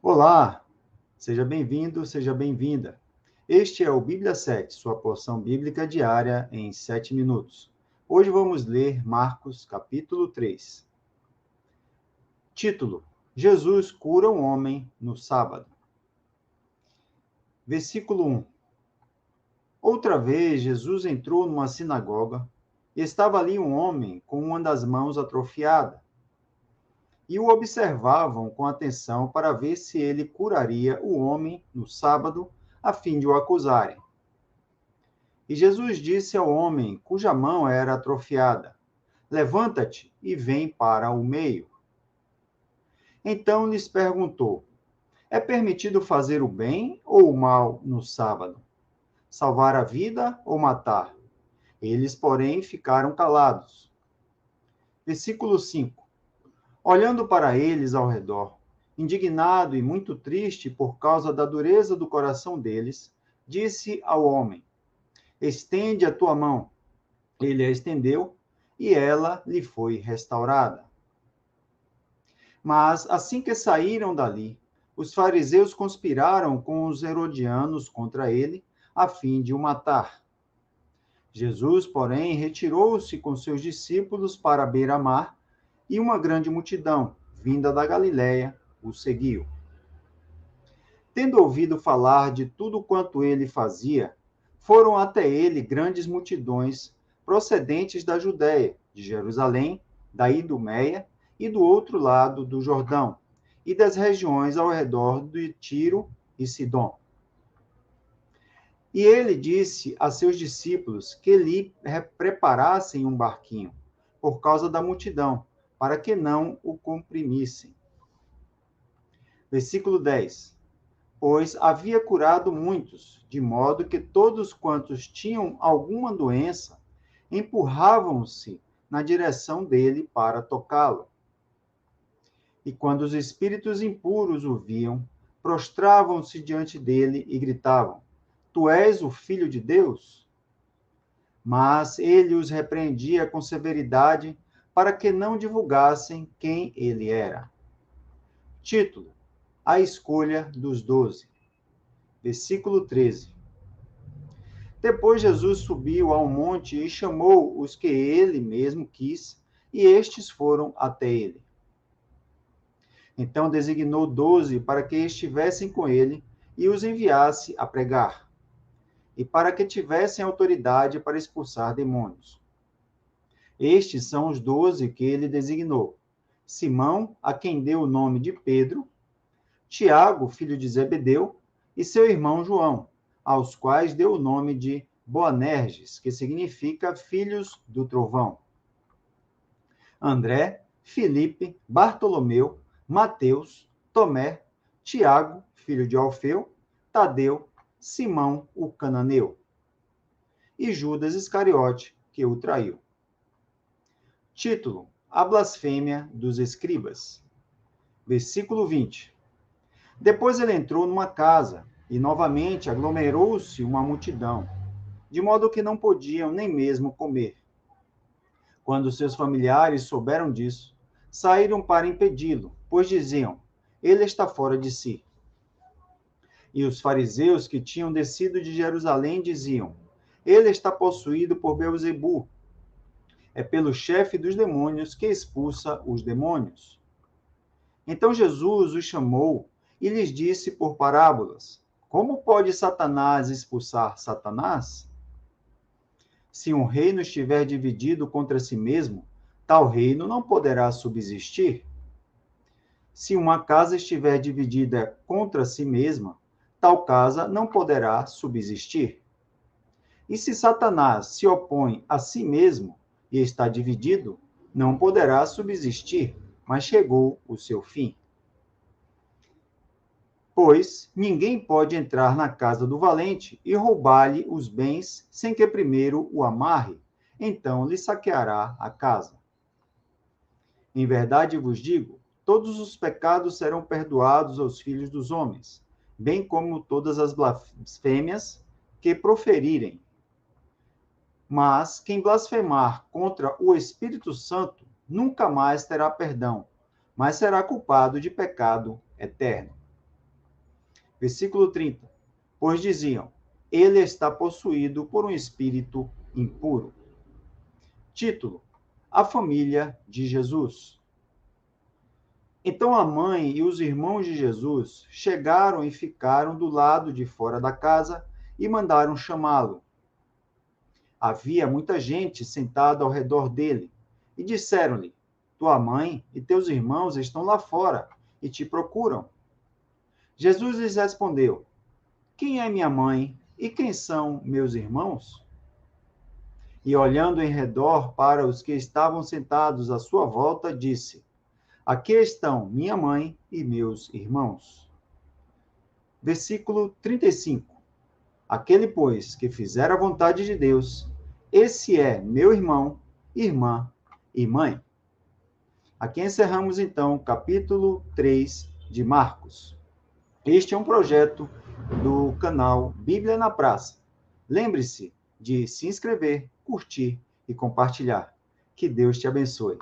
Olá, seja bem-vindo, seja bem-vinda. Este é o Bíblia 7, sua porção bíblica diária em 7 minutos. Hoje vamos ler Marcos, capítulo 3. Título: Jesus cura um homem no sábado. Versículo 1. Outra vez, Jesus entrou numa sinagoga e estava ali um homem com uma das mãos atrofiada. E o observavam com atenção para ver se ele curaria o homem no sábado, a fim de o acusarem. E Jesus disse ao homem cuja mão era atrofiada: Levanta-te e vem para o meio. Então lhes perguntou: É permitido fazer o bem ou o mal no sábado? Salvar a vida ou matar? Eles, porém, ficaram calados. Versículo 5. Olhando para eles ao redor, indignado e muito triste por causa da dureza do coração deles, disse ao homem: Estende a tua mão. Ele a estendeu e ela lhe foi restaurada. Mas assim que saíram dali, os fariseus conspiraram com os herodianos contra ele, a fim de o matar. Jesus, porém, retirou-se com seus discípulos para a beira-mar, e uma grande multidão, vinda da Galiléia, o seguiu. Tendo ouvido falar de tudo quanto ele fazia, foram até ele grandes multidões procedentes da Judéia, de Jerusalém, da Idumeia e do outro lado do Jordão, e das regiões ao redor de Tiro e Sidom. E ele disse a seus discípulos que lhe preparassem um barquinho, por causa da multidão, para que não o comprimissem. Versículo 10. Pois havia curado muitos, de modo que todos quantos tinham alguma doença empurravam-se na direção dele para tocá-lo. E quando os espíritos impuros o viam, prostravam-se diante dele e gritavam: Tu és o Filho de Deus? Mas ele os repreendia com severidade para que não divulgassem quem ele era. Título: A escolha dos 12. Versículo 13. Depois Jesus subiu ao monte e chamou os que ele mesmo quis, e estes foram até ele. Então designou 12 para que estivessem com ele e os enviasse a pregar, e para que tivessem autoridade para expulsar demônios. Estes são os 12 que ele designou: Simão, a quem deu o nome de Pedro, Tiago, filho de Zebedeu, e seu irmão João, aos quais deu o nome de Boanerges, que significa filhos do trovão. André, Filipe, Bartolomeu, Mateus, Tomé, Tiago, filho de Alfeu, Tadeu, Simão, o cananeu, e Judas Iscariote, que o traiu. Título: A blasfêmia dos escribas. Versículo 20. Depois ele entrou numa casa, e novamente aglomerou-se uma multidão, de modo que não podiam nem mesmo comer. Quando seus familiares souberam disso, saíram para impedi-lo, pois diziam: Ele está fora de si. E os fariseus que tinham descido de Jerusalém diziam: Ele está possuído por Beelzebu. É pelo chefe dos demônios que expulsa os demônios. Então Jesus os chamou e lhes disse por parábolas: Como pode Satanás expulsar Satanás? Se um reino estiver dividido contra si mesmo, tal reino não poderá subsistir. Se uma casa estiver dividida contra si mesma, tal casa não poderá subsistir. E se Satanás se opõe a si mesmo e está dividido, não poderá subsistir, mas chegou o seu fim. Pois ninguém pode entrar na casa do valente e roubar-lhe os bens sem que primeiro o amarre, então lhe saqueará a casa. Em verdade vos digo, todos os pecados serão perdoados aos filhos dos homens, bem como todas as blasfêmias que proferirem. Mas quem blasfemar contra o Espírito Santo nunca mais terá perdão, mas será culpado de pecado eterno. Versículo 30. Pois diziam, ele está possuído por um espírito impuro. Título: A família de Jesus. Então a mãe e os irmãos de Jesus chegaram e ficaram do lado de fora da casa e mandaram chamá-lo. Havia muita gente sentada ao redor dele e disseram-lhe: Tua mãe e teus irmãos estão lá fora e te procuram. Jesus lhes respondeu: Quem é minha mãe e quem são meus irmãos? E olhando em redor para os que estavam sentados à sua volta, disse: Aqui estão minha mãe e meus irmãos. Versículo 35. Aquele, pois, que fizer a vontade de Deus, esse é meu irmão, irmã e mãe. Aqui encerramos, então, o capítulo 3 de Marcos. Este é um projeto do canal Bíblia na Praça. Lembre-se de se inscrever, curtir e compartilhar. Que Deus te abençoe.